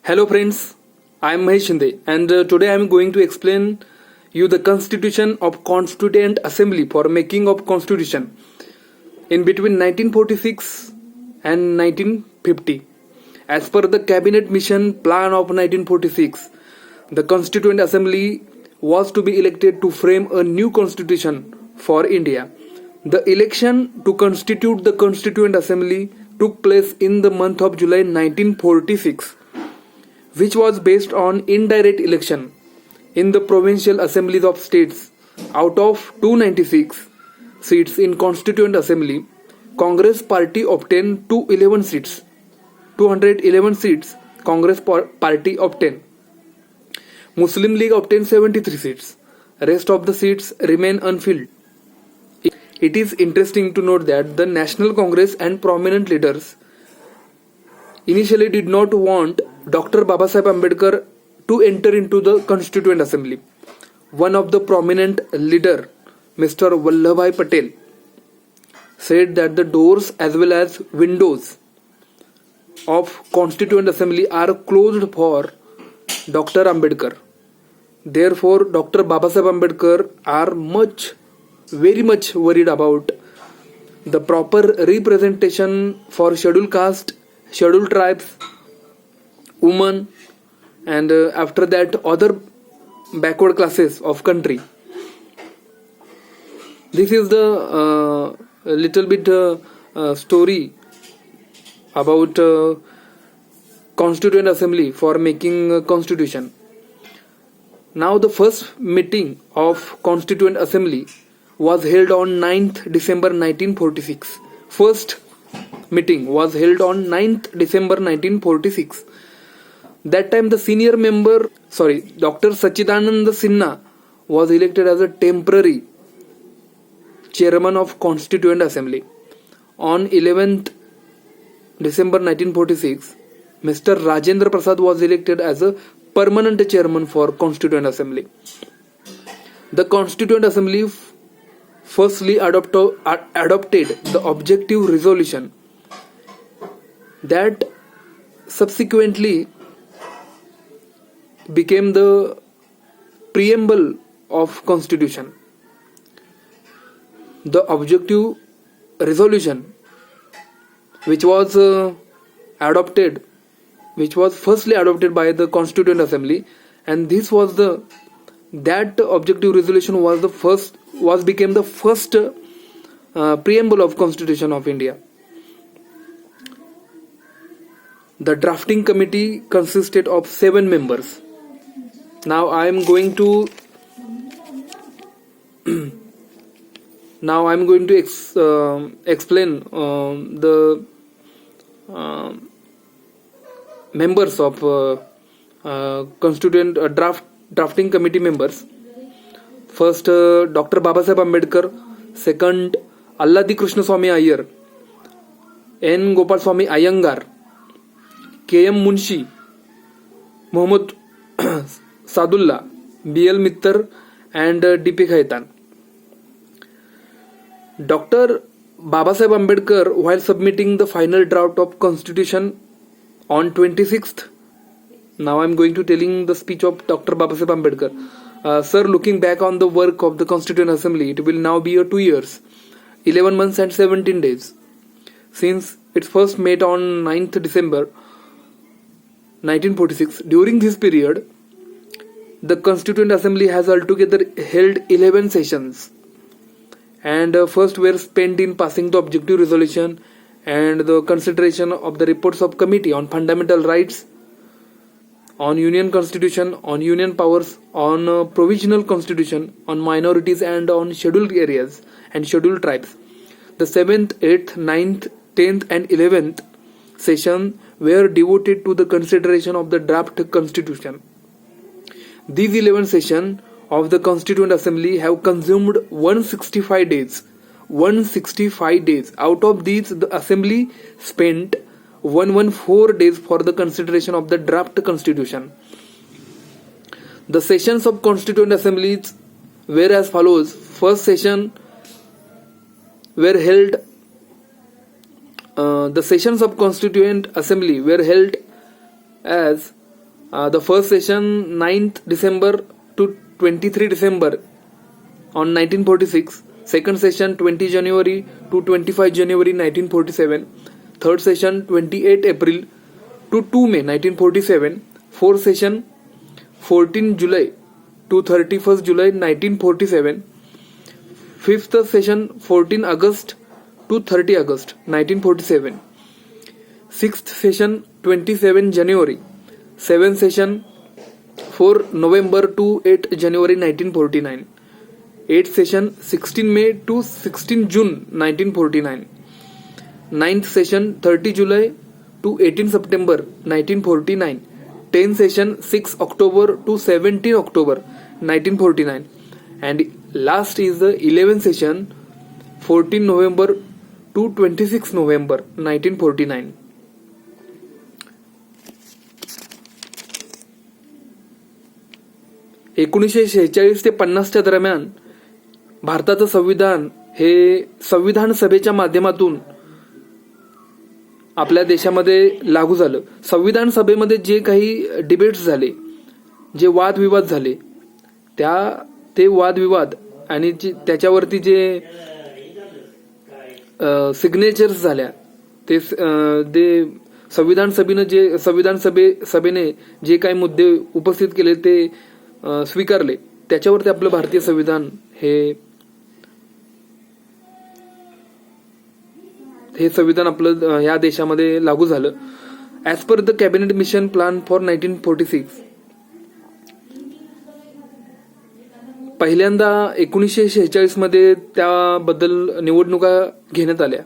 Hello friends, I am Mahesh Shinde and today I am going to explain you the constitution of Constituent Assembly for making of constitution in between 1946 and 1950. As per the cabinet mission plan of 1946, the Constituent Assembly was to be elected to frame a new constitution for India. The election to constitute the Constituent Assembly took place in the month of July 1946, which was based on indirect election in the provincial assemblies of states. Out of 296 seats in Constituent Assembly, Congress party obtained 211 seats. 211 seats Congress party obtained. Muslim League obtained 73 seats. Rest of the seats remain unfilled. It is interesting to note that the National Congress and prominent leaders initially did not want Dr. Babasaheb Ambedkar to enter into the Constituent Assembly. One of the prominent leader, Mr. Vallabhbhai Patel, said that the doors as well as windows of Constituent Assembly are closed for Dr. Ambedkar. Therefore, Dr. Babasaheb Ambedkar are very much worried about the proper representation for scheduled caste, scheduled tribes, women, and after that other backward classes of country. This is the little bit story about Constituent Assembly for making a constitution. Now the first meeting of Constituent Assembly was held on 9th December 1946. First meeting was held on 9th December 1946. That time the senior member, Dr. Sachidananda Sinha was elected as a temporary chairman of Constituent Assembly. On 11th December 1946, Mr. Rajendra Prasad was elected as a permanent chairman for Constituent Assembly. The Constituent Assembly firstly adopted the objective resolution that subsequently became the preamble of Constitution. The objective resolution which was firstly adopted by the Constituent Assembly, and this was that objective resolution became the first preamble of Constitution of India. The drafting committee consisted of 7 members. Now I am going to explain the members of Constituent drafting committee members. First, Dr. Babasaheb Ambedkar. Second, Alladi Krishnaswamy Iyer, N. Gopalswamy Iyengar, K. M. Munshi, Muhammad Sadullah, B. L. Mittar, and D. P. Khaitan. Dr. Babasaheb Ambedkar, while submitting the final draft of Constitution on 26th, now I am going to telling the speech of Dr. Babasaheb Ambedkar. Sir, looking back on the work of the Constituent Assembly, it will now be 2 years, 11 months and 17 days since it first met on 9th December 1946. During this period, the Constituent Assembly has altogether held 11 sessions, and first were spent in passing the objective resolution and the consideration of the reports of Committee on Fundamental Rights, on Union Constitution, on Union Powers, on Provisional Constitution, on minorities, and on scheduled areas and scheduled tribes. The 7th, 8th, 9th, 10th and 11th session were devoted to the consideration of the draft constitution. These 11 sessions of the Constituent Assembly have consumed 165 days. 165 days. Out of these, the Assembly spent 114 days for the consideration of the draft constitution. The sessions of Constituent Assemblies were as follows. First session were held the sessions of Constituent Assembly were held as The first session 9th December to 23 December on 1946. Second session 20 January to 25 January 1947. Third session 28 April to 2 May 1947. Fourth session 14 July to 31st July 1947. Fifth session 14 August to 30 August 1947. Sixth session 27 January. Seventh session 4 November to 8 January 1949. Eighth session 16 May to 16 June 1949. Ninth session 30 July to 18 September 1949. Tenth session 6 October to 17 October 1949. And last is the 11th session 14 November to 26 November 1949. एकोणीसशे 46 ते 50च्या दरम्यान भारताचं संविधान हे संविधान सभेच्या माध्यमातून आपल्या देशामध्ये लागू झालं. संविधान सभेमध्ये जे काही डिबेट्स झाले, जे वादविवाद झाले, ते वादविवाद आणि त्याच्यावरती जे सिग्नेचर्स झाल्या, ते संविधान सभेने जे काही मुद्दे उपस्थित केले ते स्वीकारले. त्याच्यावरती आपलं भारतीय संविधान हे संविधान आपलं या देशामध्ये लागू झालं. As per the cabinet mission plan for 1946. पहिल्यांदा 1946 मध्ये त्याबद्दल निवडणुका घेण्यात आल्या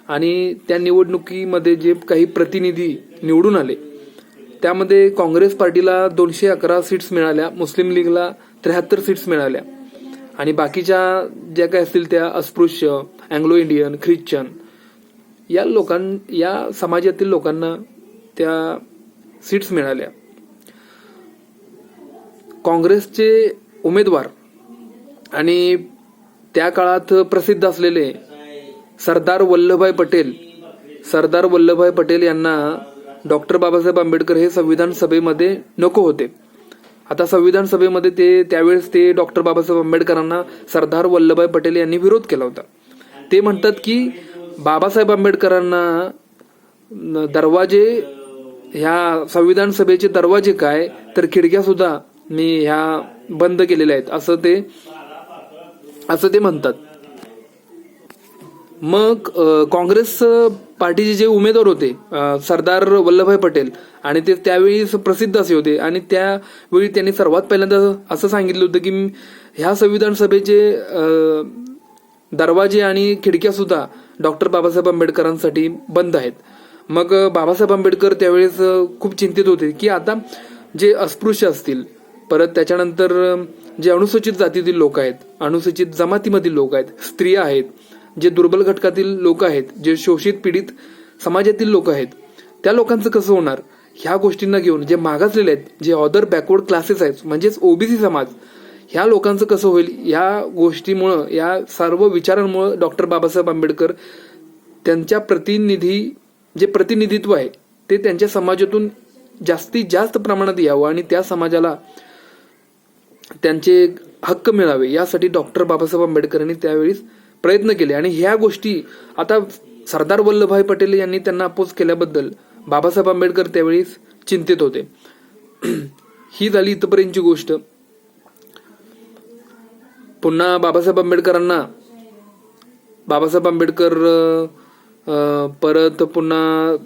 आणि त्या निवडणुकीमध्ये जे काही प्रतिनिधी निवडून आले त्यामध्ये काँग्रेस पार्टीला 211 सीट्स मिळाल्या, मुस्लिम लीगला 73 सीट्स मिळाल्या आणि बाकीच्या ज्या काही असतील त्या अस्पृश्य, अँग्लो इंडियन, ख्रिश्चन या समाजातील लोकांना त्या सीट्स मिळाल्या. काँग्रेसचे उमेदवार आणि त्या काळात प्रसिद्ध असलेले सरदार वल्लभभाई पटेल यांना डॉक्टर बाबासाहेब आंबेडकर हे संविधान सभेमध्ये नको होते. आता संविधान सभेमध्ये त्यावेळेस डॉक्टर बाबासाहेब आंबेडकरांना सरदार वल्लभभाई पटेल यांनी विरोध केला होता. ते म्हणतात की बाबासाहेब आंबेडकरांना दरवाजे, ह्या संविधान सभेचे दरवाजे काय तर खिडक्या सुद्धा मी ह्या बंद केलेल्या आहेत असं ते म्हणतात. मग काँग्रेस पार्टीचे जे उमेदवार होते सरदार वल्लभभाई पटेल आणि ते त्यावेळी प्रसिद्ध असे होते आणि त्यावेळी त्यांनी सर्वात पहिल्यांदा असं सांगितलं होतं की ह्या संविधान सभेचे दरवाजे आणि खिडक्या सुद्धा डॉक्टर बाबासाहेब आंबेडकरांसाठी बंद आहेत. मग बाबासाहेब आंबेडकर त्यावेळेस खूप चिंतित होते की आता जे अस्पृश्य असतील, परत त्याच्यानंतर जे अनुसूचित जातीतील लोक आहेत, अनुसूचित जमातीमधील लोक आहेत, स्त्रिया आहेत, जे दुर्बल घटकातील लोक आहेत, जे शोषित पीडित समाजातील लोक आहेत, त्या लोकांचं कसं होणार, ह्या गोष्टींना घेऊन जे मागासलेले आहेत, जे अदर बॅकवर्ड क्लासेस आहेत म्हणजेच ओबीसी समाज, ह्या लोकांचं कसं होईल, या गोष्टीमुळं, या सर्व विचारांमुळं डॉक्टर बाबासाहेब आंबेडकर त्यांच्या प्रतिनिधित्व आहे ते त्यांच्या समाजातून जास्तीत जास्त प्रमाणात यावं आणि त्या समाजाला त्यांचे हक्क मिळावे यासाठी डॉक्टर बाबासाहेब आंबेडकरांनी त्यावेळी प्रयत्न केले. आणि ह्या गोष्टी आता सरदार वल्लभभाई पटेल यांनी त्यांना अपोज केल्याबद्दल बाबासाहेब आंबेडकर त्यावेळी चिंतित होते. ही झाली इथपर्यंतची गोष्ट. पुन्हा बाबासाहेब आंबेडकर परत पुन्हा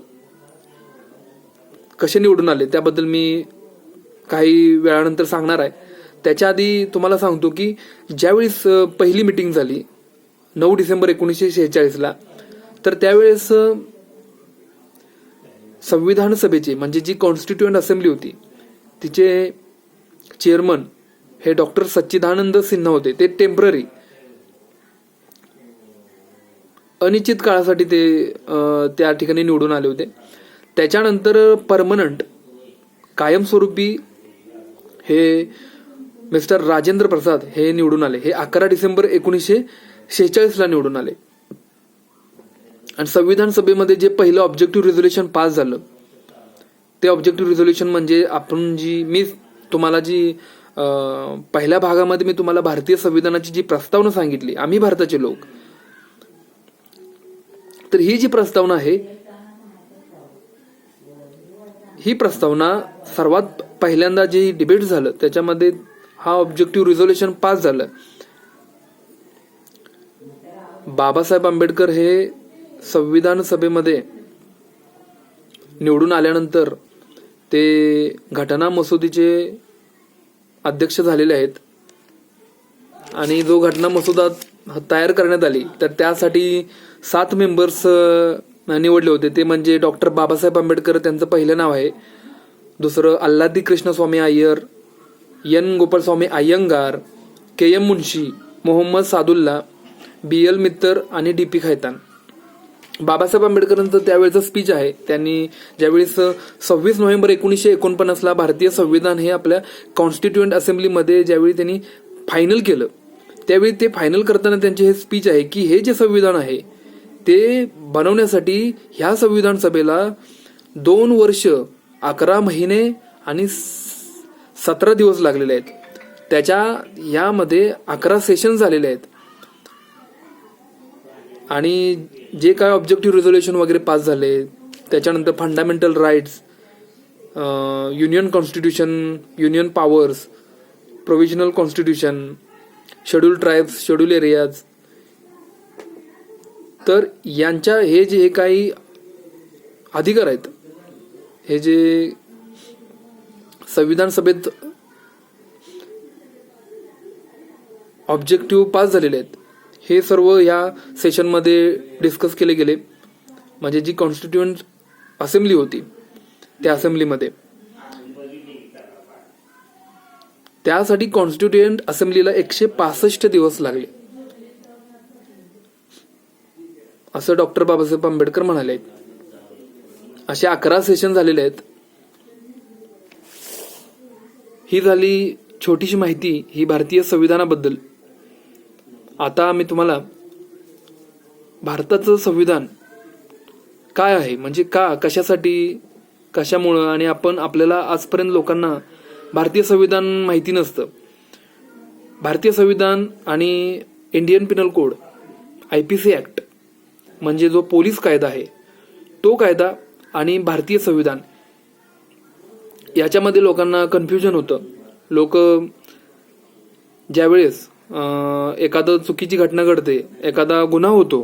कसे निवडून आले त्याबद्दल मी काही वेळानंतर सांगणार आहे. त्याच्या आधी तुम्हाला सांगतो की ज्यावेळेस पहिली मीटिंग झाली 9 डिसेंबर 1946 तर त्यावेळेस संविधान सभेचे म्हणजे जी कॉन्स्टिट्युएंट असेंब्ली होती तिचे चेअरमन हे डॉक्टर सच्चिदानंद सिन्हा होते. ते टेम्पररी अनिश्चित काळासाठी ते त्या ठिकाणी निवडून आले होते. त्याच्यानंतर परमनंट कायमस्वरूपी हे मिस्टर राजेंद्र प्रसाद हे निवडून आले. हे 11 डिसेंबर 1946 निवडून आले. आणि संविधान सभेमध्ये जे पहिलं ऑब्जेक्टिव्ह रेझोल्युशन पास झालं ते ऑब्जेक्टिव्ह रिझोल्युशन म्हणजे आपण मी तुम्हाला पहिल्या भागामध्ये मी तुम्हाला भारतीय संविधानाची जी प्रस्तावना सांगितली, आम्ही भारताचे लोक, तर ही जी प्रस्तावना आहे, ही प्रस्तावना सर्वात पहिल्यांदा जे डिबेट झालं त्याच्यामध्ये हा ऑब्जेक्टिव्ह रिझोल्युशन पास झालं. बाबासाहेब आंबेडकर हे संविधान सभेमध्ये निवडून आल्यानंतर ते घटना मसुदीचे अध्यक्ष झालेले आहेत. आणि जो घटना मसुदा तयार करण्यात आली तर त्यासाठी 7 मेंबर्स निवडले होते. ते म्हणजे डॉक्टर बाबासाहेब आंबेडकर, त्यांचं पहिलं नाव आहे. दुसरं अल्लादी कृष्णस्वामी अय्यर, एन गोपालस्वामी अय्यंगार, के एम मुन्शी, मोहम्मद सादुल्ला, BL मित्तर आणि DP खैतान. बाबासाहेब आंबेडकरांचं त्यावेळेचं स्पीच आहे. त्यांनी ज्यावेळेस 26 नोव्हेंबर 1949 भारतीय संविधान हे आपल्या कॉन्स्टिट्युएंट असेंब्लीमध्ये ज्यावेळी त्यांनी फायनल केलं, त्यावेळी ते फायनल करताना त्यांचे हे स्पीच आहे की हे जे संविधान आहे ते बनवण्यासाठी ह्या संविधान सभेला 2 वर्ष 11 महिने आणि 17 दिवस लागलेले आहेत. यामध्ये 11 सेशन झालेले आहेत. आणि जे काय ऑब्जेक्टिव्ह रिझोल्युशन वगैरे पास झाले, त्याच्यानंतर fundamental rights, union constitution, union powers, provisional constitution, schedule tribes, schedule areas, तर यांच्या हे जे काही अधिकार आहेत, हे जे संविधान सभेत ऑब्जेक्टिव्ह पास झालेले आहेत, हे सर्व या सेशनमध्ये डिस्कस केले गेले. म्हणजे जी कॉन्स्टिट्युएंट असेंब्ली होती त्या असेंब्लीमध्ये, त्यासाठी कॉन्स्टिट्युएंट असेंब्लीला 165 दिवस लागले, असं डॉक्टर बाबासाहेब आंबेडकर म्हणाले. असे 11 सेशन झालेले आहेत. ही झाली छोटीशी माहिती ही भारतीय संविधानाबद्दल. आता मी तुम्हाला भारताचं संविधान काय आहे, म्हणजे कशासाठी, कशामुळं, आणि आपल्याला आजपर्यंत लोकांना भारतीय संविधान माहिती नसतं. भारतीय संविधान आणि Indian Pinal code, IPC act म्हणजे जो पोलीस कायदा आहे तो कायदा, आणि भारतीय संविधान याच्यामध्ये लोकांना कन्फ्युजन होतं. लोक ज्यावेळेस एखादं चुकीची घटना घडते, एखादा गुन्हा होतो,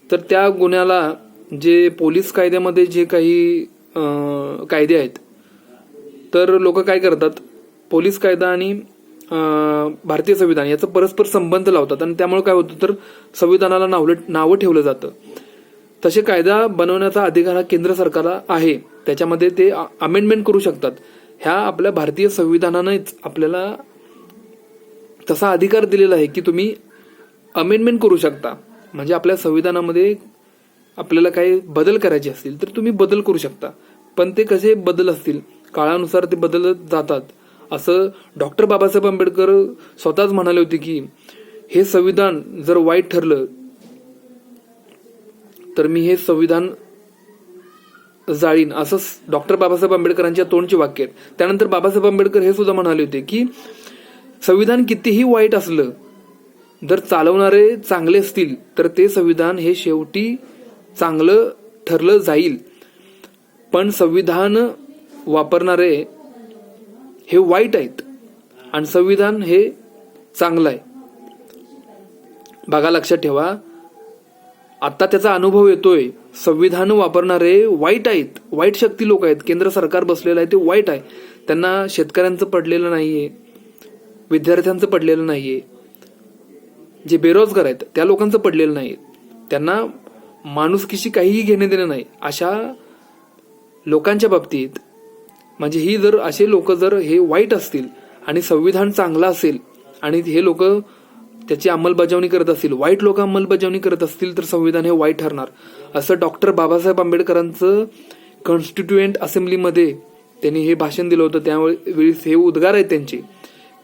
तर त्या गुन्ह्याला जे पोलीस कायद्यामध्ये जे काही कायदे आहेत, तर लोक काय करतात, पोलीस कायदा आणि भारतीय संविधान याचा परस्पर संबंध लावतात. आणि त्यामुळे काय होतं, तर संविधानाला नावं ठेवलं जातं. तसे कायदा बनवण्याचा अधिकार हा केंद्र सरकारला आहे. त्याच्यामध्ये ते अमेंडमेंट करू शकतात. ह्या आपल्या भारतीय संविधानानेच आपल्याला तसा अधिकार दिलेला आहे की तुम्ही अमेंडमेंट करू शकता. म्हणजे आपल्या संविधानामध्ये आपल्याला काही बदल करायचे असतील तर तुम्ही बदल करू शकता. पण ते कसे बदल असतील, काळानुसार ते बदलत जातात. असं डॉक्टर बाबासाहेब आंबेडकर स्वतःच म्हणाले होते की हे संविधान जर वाईट ठरलं तर मी हे संविधान जाळीन, असं डॉक्टर बाबासाहेब आंबेडकरांच्या तोंडची वाक्य आहेत. त्यानंतर बाबासाहेब आंबेडकर हे सुद्धा म्हणाले होते की संविधान कितीही वाईट असलं, जर चालवणारे चांगले असतील तर ते संविधान हे शेवटी चांगलं ठरलं जाईल. पण संविधान वापरणारे हे वाईट आहेत आणि संविधान हे चांगलं आहे. बघा, लक्षात ठेवा, आता त्याचा अनुभव येतोय. संविधान वापरणारे वाईट आहेत, वाईट शक्ती लोक आहेत. केंद्र सरकार बसलेलं आहे ते वाईट आहे. त्यांना शेतकऱ्यांचं पडलेलं नाहीये, विद्यार्थ्यांचं पडलेलं नाहीये, जे बेरोजगार आहेत त्या लोकांचं पडलेलं नाही. त्यांना माणुसकीशी काहीही घेणे देणे नाही. अशा लोकांच्या बाबतीत म्हणजे ही जर असे लोक जर हे वाईट असतील आणि संविधान चांगलं असेल आणि हे लोक त्याची अंमलबजावणी करत असतील, वाईट लोक अंमलबजावणी करत असतील, तर संविधान हे वाईट ठरणार. असं डॉक्टर बाबासाहेब आंबेडकरांचं कॉन्स्टिट्युएंट असेंब्लीमध्ये त्यांनी हे भाषण दिलं होतं. त्यावेळी हे उद्गार आहेत त्यांचे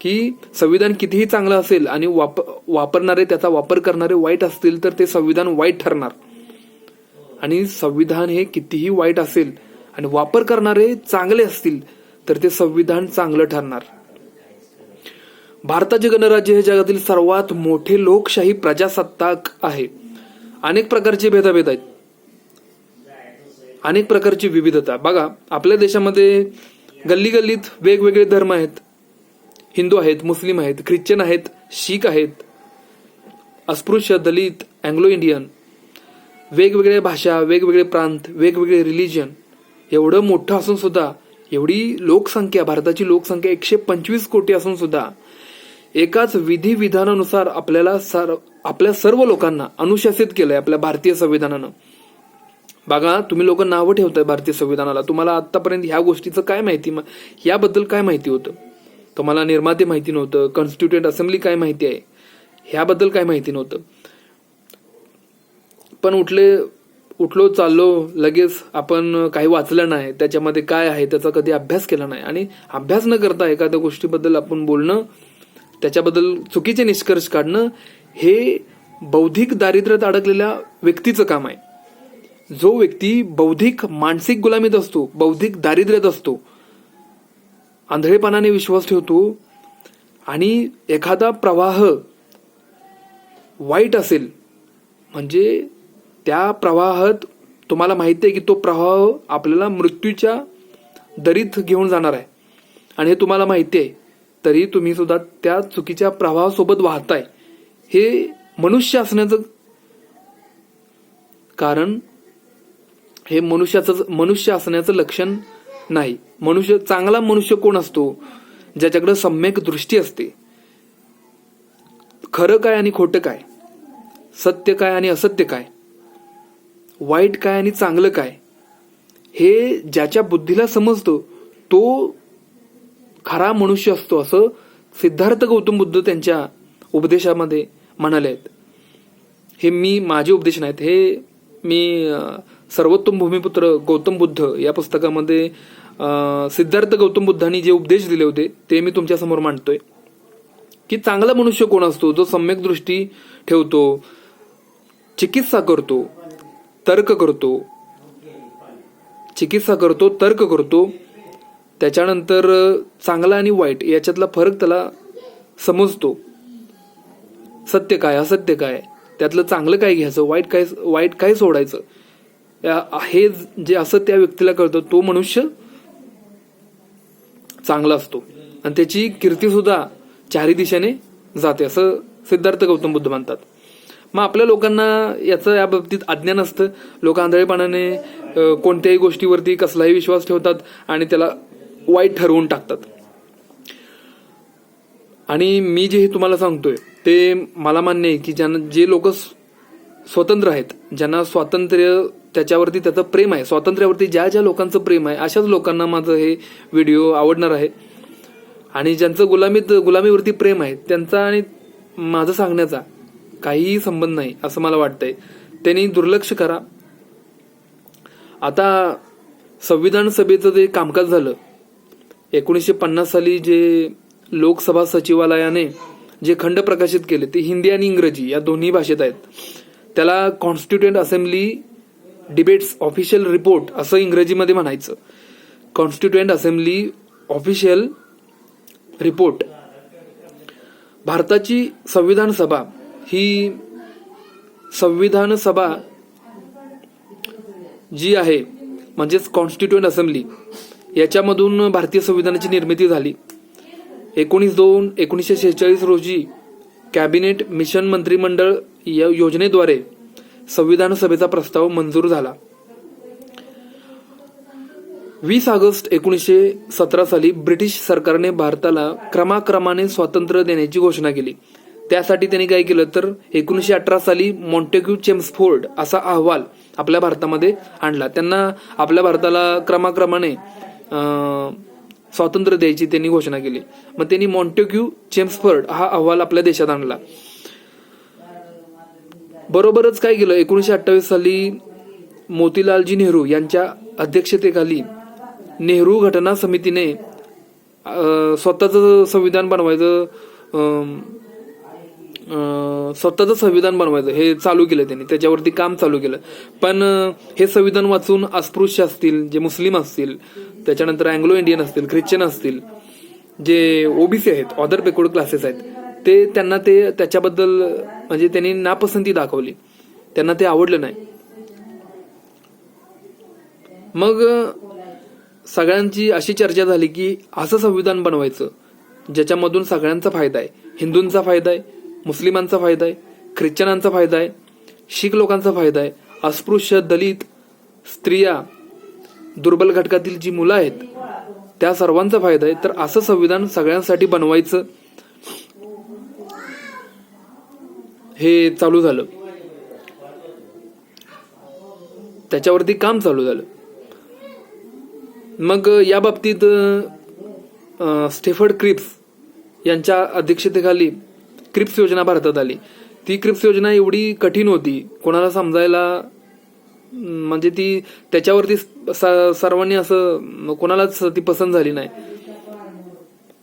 की संविधान कितीही चांगलं असेल आणि वापरणारे, त्याचा वापर करणारे वाईट असतील तर ते संविधान वाईट ठरणार. आणि संविधान हे कितीही वाईट असेल आणि वापर करणारे चांगले असतील तर ते संविधान चांगलं ठरणार. भारताचे गणराज्य हे जगातील सर्वात मोठे लोकशाही प्रजासत्ताक आहे. अनेक प्रकारचे भेदाभेद आहेत, अनेक प्रकारची विविधता. बघा, आपल्या देशामध्ये गल्ली गल्लीत वेगवेगळे धर्म आहेत. हिंदू आहेत, मुस्लिम आहेत, ख्रिश्चन आहेत, शीख आहेत, अस्पृश्य, दलित, अँग्लो इंडियन, वेगवेगळ्या भाषा, वेगवेगळे प्रांत, वेगवेगळे रिलिजन. एवढं मोठं असून सुद्धा, एवढी लोकसंख्या, भारताची लोकसंख्या 125 कोटी असून सुद्धा एकाच विधिविधानानुसार आपल्या सर्व लोकांना अनुशासित केलंय आपल्या भारतीय संविधानानं. बघा, तुम्ही लोक नावं ठेवताय भारतीय संविधानाला. तुम्हाला आतापर्यंत ह्या गोष्टीचं काय माहिती, याबद्दल काय माहिती होतं? तुम्हाला निर्माते माहिती नव्हतं, कॉन्स्टिट्युएंट असेंब्ली काय माहिती आहे, ह्याबद्दल काय माहिती नव्हतं. पण उठलो चाललो, लगेच आपण काही वाचलं नाही, त्याच्यामध्ये काय आहे त्याचा कधी अभ्यास केला नाही, आणि अभ्यास न करता एखाद्या गोष्टीबद्दल आपण बोलणं, त्याच्याबद्दल चुकीचे निष्कर्ष काढणं, हे बौद्धिक दारिद्र्यात अडकलेल्या व्यक्तीचं काम आहे. जो व्यक्ती बौद्धिक मानसिक गुलामीत असतो, बौद्धिक दारिद्र्यात असतो, आंधळेपणाने विश्वास ठेवतो, आणि एखादा प्रवाह वाईट असेल म्हणजे त्या प्रवाहात तुम्हाला माहिती आहे की तो प्रवाह आपल्याला मृत्यूच्या दरीत घेऊन जाणार आहे, आणि हे तुम्हाला माहिती आहे, तरी तुम्ही सुद्धा त्या चुकीच्या प्रवाहासोबत वाहताय. हे मनुष्य असण्याचं कारण, हे मनुष्य असण्याचं लक्षण नाही. चांगला मनुष्य कोण असतो? ज्याच्याकडे सम्यक दृष्टी असते. खरं काय आणि खोटं काय, सत्य काय आणि असत्य काय, वाईट काय आणि चांगलं काय, हे ज्याच्या बुद्धीला समजतो तो खरा मनुष्य असतो, असं सिद्धार्थ गौतम बुद्ध त्यांच्या उपदेशामध्ये म्हणाले आहेत. हे माझे उपदेश नाहीत, हे मी सर्वोत्तम भूमिपुत्र गौतम बुद्ध या पुस्तकामध्ये सिद्धार्थ गौतम बुद्धांनी जे उपदेश दिले होते ते मी तुमच्या समोर मांडतोय. की चांगला मनुष्य कोण असतो? जो सम्यक दृष्टी ठेवतो, चिकित्सा करतो, तर्क करतो, त्याच्यानंतर चांगला आणि वाईट याच्यातला फरक त्याला समजतो. सत्य काय, असत्य काय, त्यातलं चांगलं काय घ्यायचं, वाईट काय सोडायचं, हे जे असं त्या व्यक्तीला कळतं, तो मनुष्य चांगला असतो, आणि त्याची कीर्ती सुद्धा चारी दिशेने जाते, असं सिद्धार्थ गौतम बुद्ध म्हणतात. मग आपल्या लोकांना याचं या बाबतीत अज्ञान असतं. लोक आंधळेपणाने कोणत्याही गोष्टीवरती कसलाही विश्वास ठेवतात आणि त्याला वाईट ठरवून टाकतात. आणि मी जे तुम्हाला सांगतोय ते मला मान्य आहे की जे लोक स्वतंत्र आहेत, ज्यांना स्वातंत्र्य, त्याच्यावरती त्याचं प्रेम आहे, स्वातंत्र्यावरती ज्या लोकांचं प्रेम आहे, अशाच लोकांना माझं हे व्हिडिओ आवडणार आहे. आणि ज्यांचं गुलामीवरती प्रेम आहे, त्यांचा आणि माझं सांगण्याचा काहीही संबंध नाही असं मला वाटतंय. त्यांनी दुर्लक्ष करा. आता संविधान सभेचं जे कामकाज झालं 1950 साली, जे लोकसभा सचिवालयाने जे खंड प्रकाशित केले ते हिंदी आणि इंग्रजी या दोन्ही भाषेत आहेत. त्याला constituent assembly debates official report असं इंग्रजीमध्ये म्हणायचं. Constituent assembly official report. भारताची संविधान सभा ही संविधान सभा जी आहे म्हणजेच कॉन्स्टिट्युएंट असेंब्ली, याच्यामधून भारतीय संविधानाची निर्मिती झाली. 19/2/1946 रोजी कॅबिनेट मिशन मंत्रिमंडळ या योजनेद्वारे संविधान सभेचा प्रस्ताव मंजूर झाला. 20 ऑगस्ट 1917 साली ब्रिटिश सरकारने भारताला क्रमाक्रमाने स्वातंत्र्य देण्याची घोषणा केली. त्यासाठी त्यांनी काय केलं तर 1918 साली मॉन्टेग्यू चेम्सफोर्ड असा अहवाल आपल्या भारतामध्ये आणला. त्यांना आपल्या भारताला क्रमाक्रमाने स्वातंत्र्य द्यायची त्यांनी घोषणा केली. मग त्यांनी मॉन्टेग्यू चेम्सफोर्ड हा अहवाल आपल्या देशात आणला. बरोबरच काय केलं, 1928 साली मोतीलालजी नेहरू यांच्या अध्यक्षतेखाली नेहरू घटना समितीने स्वतःचं संविधान बनवायचं स्वतःचं संविधान बनवायचं हे चालू केलं त्यांनी, त्याच्यावरती काम चालू केलं. पण हे संविधान वाचून अस्पृश्य असतील, जे मुस्लिम असतील, त्याच्यानंतर अँग्लो इंडियन असतील, ख्रिश्चन असतील, जे ओबीसी आहेत, ऑदर बॅकवर्ड क्लासेस आहेत, त्यांना त्याच्याबद्दल म्हणजे त्यांनी नापसंती दाखवली, त्यांना ते आवडलं नाही. मग सगळ्यांची अशी चर्चा झाली की असं संविधान बनवायचं ज्याच्यामधून सगळ्यांचा फायदा आहे. हिंदूंचा फायदा आहे, मुस्लिमांचा फायदा आहे, ख्रिश्चनांचा फायदा आहे, शीख लोकांचा फायदा आहे, अस्पृश्य, दलित, स्त्रिया, दुर्बल घटकातील जी मुलं आहेत त्या सर्वांचा फायदा आहे. तर असं संविधान सगळ्यांसाठी बनवायचं हे चालू झालं, त्याच्यावरती काम चालू झालं. मग या बाबतीत स्टेफर्ड क्रिप्स यांच्या अध्यक्षतेखाली क्रिप्स योजना भारतात आली. ती क्रिप्स योजना एवढी कठीण होती, कोणाला समजायला म्हणजे ती त्याच्यावरती सर्वांनी असं कोणालाच ती पसंत झाली नाही.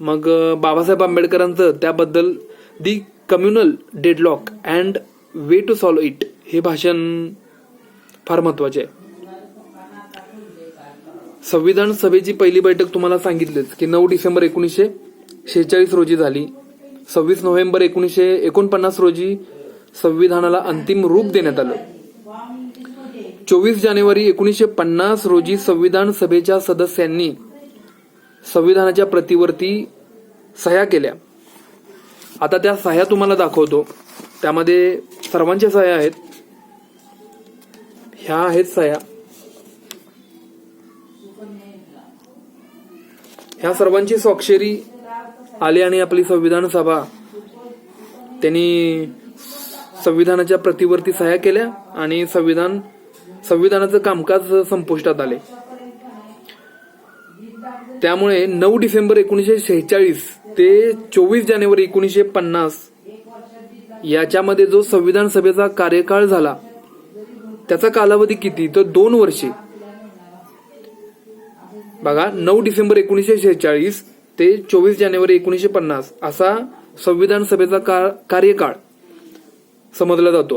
मग बाबासाहेब आंबेडकरांचं त्याबद्दल the communal deadlock and way to solve it हे भाषण फार महत्वाचे आहे. संविधान सभेची पहिली बैठक तुम्हाला सांगितलीच की 9 डिसेंबर 1946 रोजी झाली. 26 नोव्हेंबर 1949 रोजी संविधानाला अंतिम रूप देण्यात आलं. 24 जानेवारी 1950 रोजी संविधान सभेच्या सदस्यांनी संविधानाच्या प्रतीवरती सह्या केल्या. आता त्या सह्या तुम्हाला दाखवतो, त्यामध्ये सर्वांच्या सह्या आहेत. ह्या आहेत सह्या. ह्या सर्वांची स्वाक्षरी आली आणि आपली संविधान सभा त्यांनी संविधानाच्या प्रतीवरती सह्या केल्या आणि संविधानाचं कामकाज संपुष्टात आले. त्यामुळे 9 डिसेंबर 1946 ते 24 जानेवारी 1950 याच्यामध्ये जो संविधान सभेचा कार्यकाळ झाला त्याचा कालावधी किती, तर 2 वर्षे. बघा, 9 डिसेंबर 1946 ते 24 जानेवारी 1950 असा संविधान सभेचा कार्यकाळ समजला जातो.